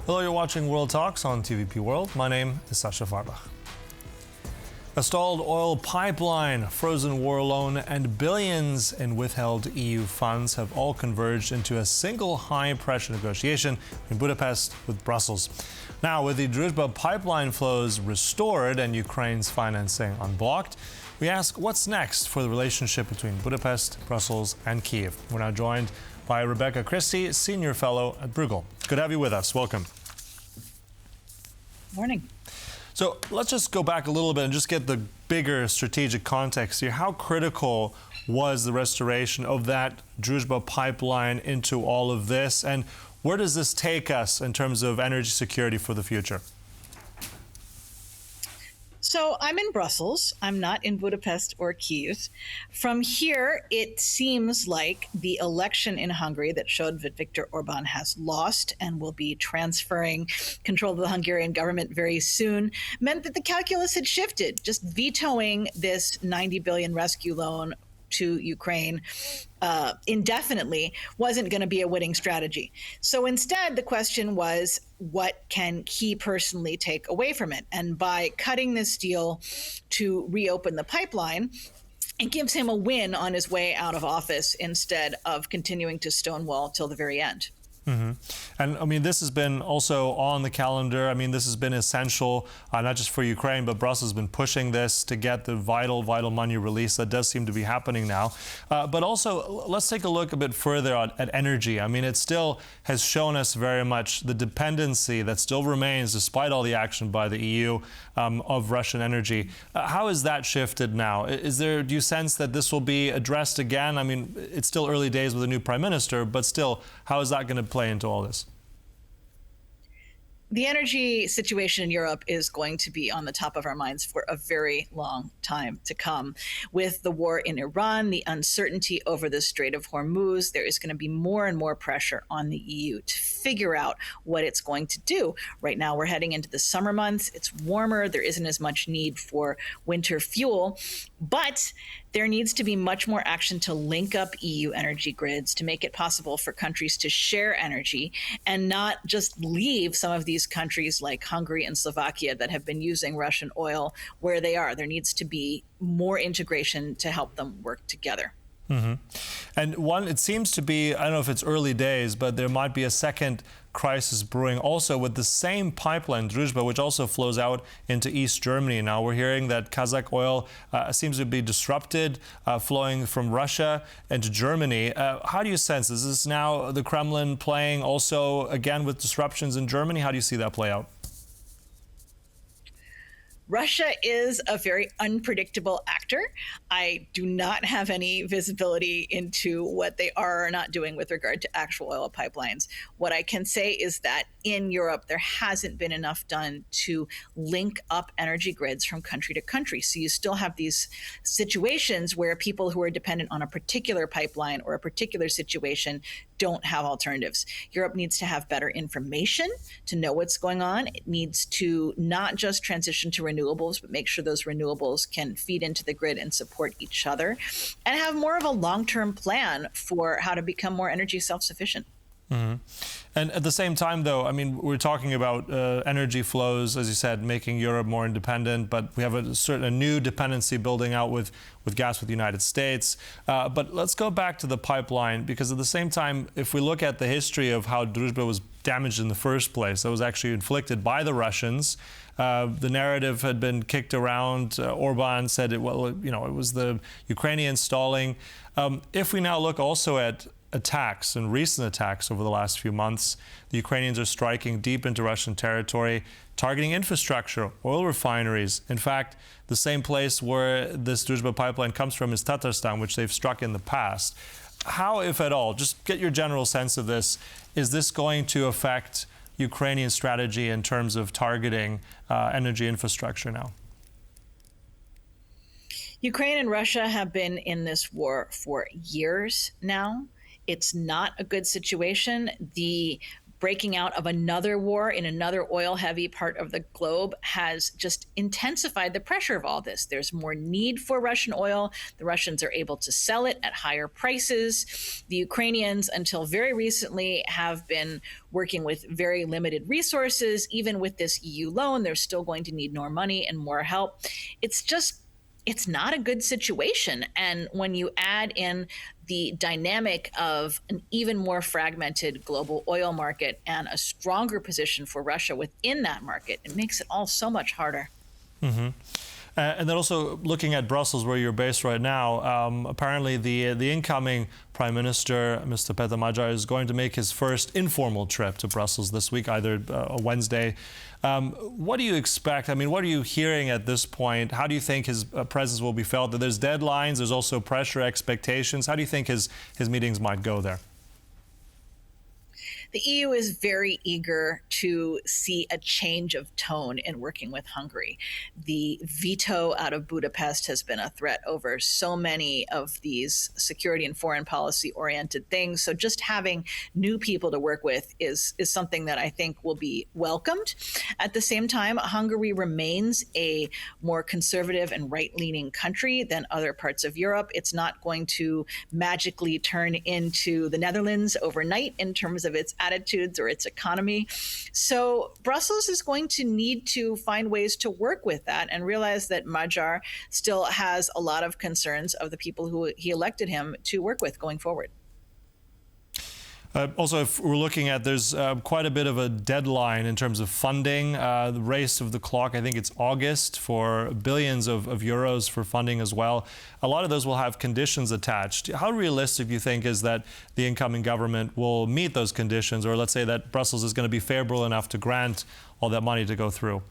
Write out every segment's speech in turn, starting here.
Hello, you're watching World Talks on TVP World. My name is Sascha Fahrbach. A stalled oil pipeline, frozen war loan, and billions in withheld EU funds have all converged into a single high-pressure negotiation in Budapest with Brussels. Now, with the Druzhba pipeline flows restored and Ukraine's financing unblocked, we ask what's next for the relationship between Budapest, Brussels, and Kyiv. We're now joined by Rebecca Christie, Senior Fellow at Bruegel. Good to have you with us. Welcome. Morning. So let's just go back a little bit and just get the bigger strategic context here. How critical was the restoration of that Druzhba pipeline into all of this? And where does this take us in terms of energy security for the future? So I'm in Brussels. I'm not in Budapest or Kyiv. From here, it seems like the election in Hungary that showed that Viktor Orbán has lost and will be transferring control of the Hungarian government very soon meant that the calculus had shifted. Just vetoing this 90 billion rescue loan to Ukraine indefinitely wasn't going to be a winning strategy. So instead, the question was, what can he personally take away from it? And by cutting this deal to reopen the pipeline, it gives him a win on his way out of office instead of continuing to stonewall till the very end. Mm-hmm. And I mean, this has been also on the calendar. I mean, this has been essential, not just for Ukraine, but Brussels has been pushing this to get the vital money released. That does seem to be happening now. But also, let's take a look a bit further at energy. I mean, it still has shown us very much the dependency that still remains, despite all the action by the EU, of Russian energy. How has that shifted now? Do you sense that this will be addressed again? I mean, it's still early days with a new prime minister, but still, how is that going to play into all this? The energy situation in Europe is going to be on the top of our minds for a very long time to come. With the war in Iran, the uncertainty over the Strait of Hormuz, there is going to be more and more pressure on the EU to figure out what it's going to do. Right now, we're heading into the summer months. It's warmer. There isn't as much need for winter fuel, but there needs to be much more action to link up EU energy grids to make it possible for countries to share energy and not just leave some of these countries like Hungary and Slovakia that have been using Russian oil where they are. There needs to be more integration to help them work together. Mm-hmm. And it seems to be, I don't know if it's early days, but there might be a second crisis brewing also with the same pipeline, Druzhba, which also flows out into East Germany. Now we're hearing that Kazakh oil seems to be disrupted, flowing from Russia into Germany. How do you sense this? Is this now the Kremlin playing also again with disruptions in Germany? How do you see that play out? Russia is a very unpredictable actor. I do not have any visibility into what they are or not doing with regard to actual oil pipelines. What I can say is that in Europe, there hasn't been enough done to link up energy grids from country to country. So you still have these situations where people who are dependent on a particular pipeline or a particular situation don't have alternatives. Europe needs to have better information to know what's going on. It needs to not just transition to renewables, but make sure those renewables can feed into the grid and support each other, and have more of a long-term plan for how to become more energy self-sufficient. Mm-hmm. And at the same time, though, I mean, we're talking about energy flows, as you said, making Europe more independent, but we have a new dependency building out with gas with the United States. But let's go back to the pipeline, because at the same time, if we look at the history of how Druzhba was damaged in the first place, that was actually inflicted by the Russians. The narrative had been kicked around. Orban said it was the Ukrainians stalling. If we now look also at attacks and recent attacks over the last few months, the Ukrainians are striking deep into Russian territory, targeting infrastructure, oil refineries. In fact, the same place where this Druzhba pipeline comes from is Tatarstan, which they've struck in the past. How, if at all, just get your general sense of this, is this going to affect Ukrainian strategy in terms of targeting energy infrastructure now? Ukraine and Russia have been in this war for years now. It's not a good situation. The breaking out of another war in another oil-heavy part of the globe has just intensified the pressure of all this. There's more need for Russian oil. The Russians are able to sell it at higher prices. The Ukrainians, until very recently, have been working with very limited resources. Even with this EU loan, they're still going to need more money and more help. It's not a good situation. And when you add in the dynamic of an even more fragmented global oil market and a stronger position for Russia within that market, it makes it all so much harder. Mm-hmm. And then also looking at Brussels, where you're based right now, apparently the incoming Prime Minister, Mr. Peter Magyar, is going to make his first informal trip to Brussels this week, either Wednesday. What do you expect? I mean, what are you hearing at this point? How do you think his presence will be felt? There's deadlines, there's also pressure, expectations. How do you think his meetings might go there? The EU is very eager to see a change of tone in working with Hungary. The veto out of Budapest has been a threat over so many of these security and foreign policy oriented things. So just having new people to work with is something that I think will be welcomed. At the same time, Hungary remains a more conservative and right-leaning country than other parts of Europe. It's not going to magically turn into the Netherlands overnight in terms of its attitudes or its economy. So Brussels is going to need to find ways to work with that and realize that Magyar still has a lot of concerns of the people who he elected him to work with going forward. Also, if we're looking at, there's quite a bit of a deadline in terms of funding. The race of the clock, I think it's August, for billions of euros for funding as well. A lot of those will have conditions attached. How realistic do you think is that the incoming government will meet those conditions, or let's say that Brussels is going to be favorable enough to grant all that money to go through?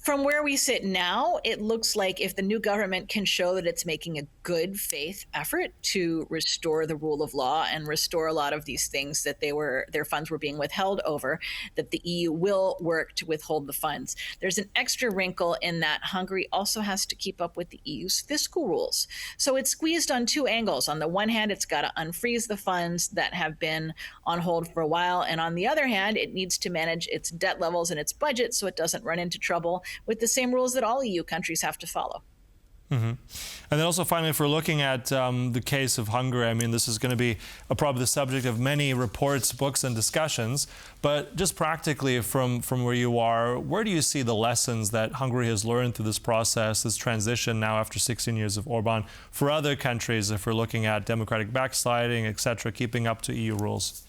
From where we sit now, it looks like if the new government can show that it's making a good faith effort to restore the rule of law and restore a lot of these things that their funds were being withheld over, that the EU will work to withhold the funds. There's an extra wrinkle in that Hungary also has to keep up with the EU's fiscal rules. So it's squeezed on two angles. On the one hand, it's got to unfreeze the funds that have been on hold for a while. And on the other hand, it needs to manage its debt levels and its budget so it doesn't run into trouble with the same rules that all EU countries have to follow. Mm-hmm. And then also finally, if we're looking at the case of Hungary, I mean, this is going to be probably the subject of many reports, books, and discussions. But just practically from where you are, where do you see the lessons that Hungary has learned through this process, this transition now after 16 years of Orban, for other countries, if we're looking at democratic backsliding, etc., keeping up to EU rules?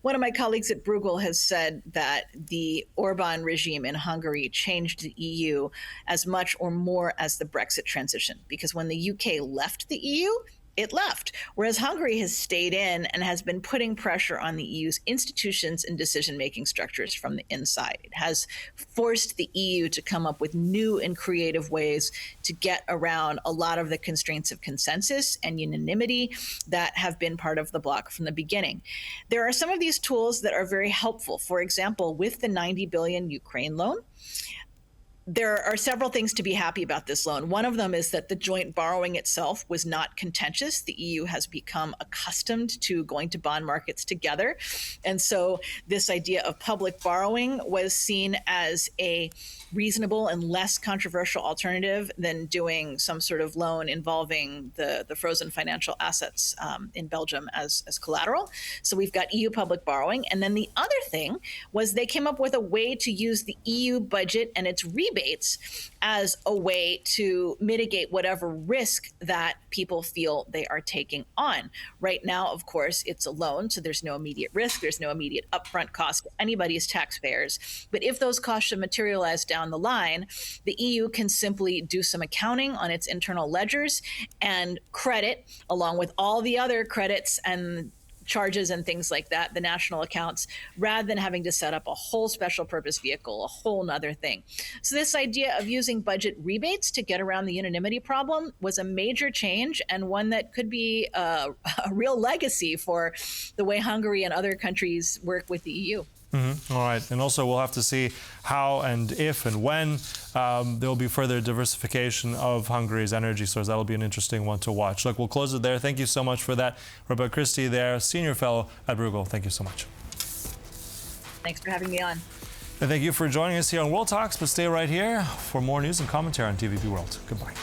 One of my colleagues at Bruegel has said that the Orban regime in Hungary changed the EU as much or more as the Brexit transition, because when the UK left the EU, it left, whereas Hungary has stayed in and has been putting pressure on the EU's institutions and decision-making structures from the inside. It has forced the EU to come up with new and creative ways to get around a lot of the constraints of consensus and unanimity that have been part of the bloc from the beginning. There are some of these tools that are very helpful. For example, with the 90 billion Ukraine loan, there are several things to be happy about this loan. One of them is that the joint borrowing itself was not contentious. The EU has become accustomed to going to bond markets together. And so this idea of public borrowing was seen as a reasonable and less controversial alternative than doing some sort of loan involving the frozen financial assets in Belgium as collateral. So we've got EU public borrowing. And then the other thing was they came up with a way to use the EU budget and its rebates as a way to mitigate whatever risk that people feel they are taking on. Right now, of course, it's a loan, so there's no immediate risk. There's no immediate upfront cost to anybody's taxpayers. But if those costs should materialize down the line, the EU can simply do some accounting on its internal ledgers and credit, along with all the other credits and charges and things like that, the national accounts, rather than having to set up a whole special purpose vehicle, a whole nother thing. So this idea of using budget rebates to get around the unanimity problem was a major change, and one that could be a real legacy for the way Hungary and other countries work with the EU. All right. And also we'll have to see how and if and when there will be further diversification of Hungary's energy source. That'll be an interesting one to watch. Look, we'll close it there. Thank you so much for that. Rebecca Christie there, Senior Fellow at Bruegel. Thank you so much. Thanks for having me on. And thank you for joining us here on World Talks, but stay right here for more news and commentary on TVB World. Goodbye.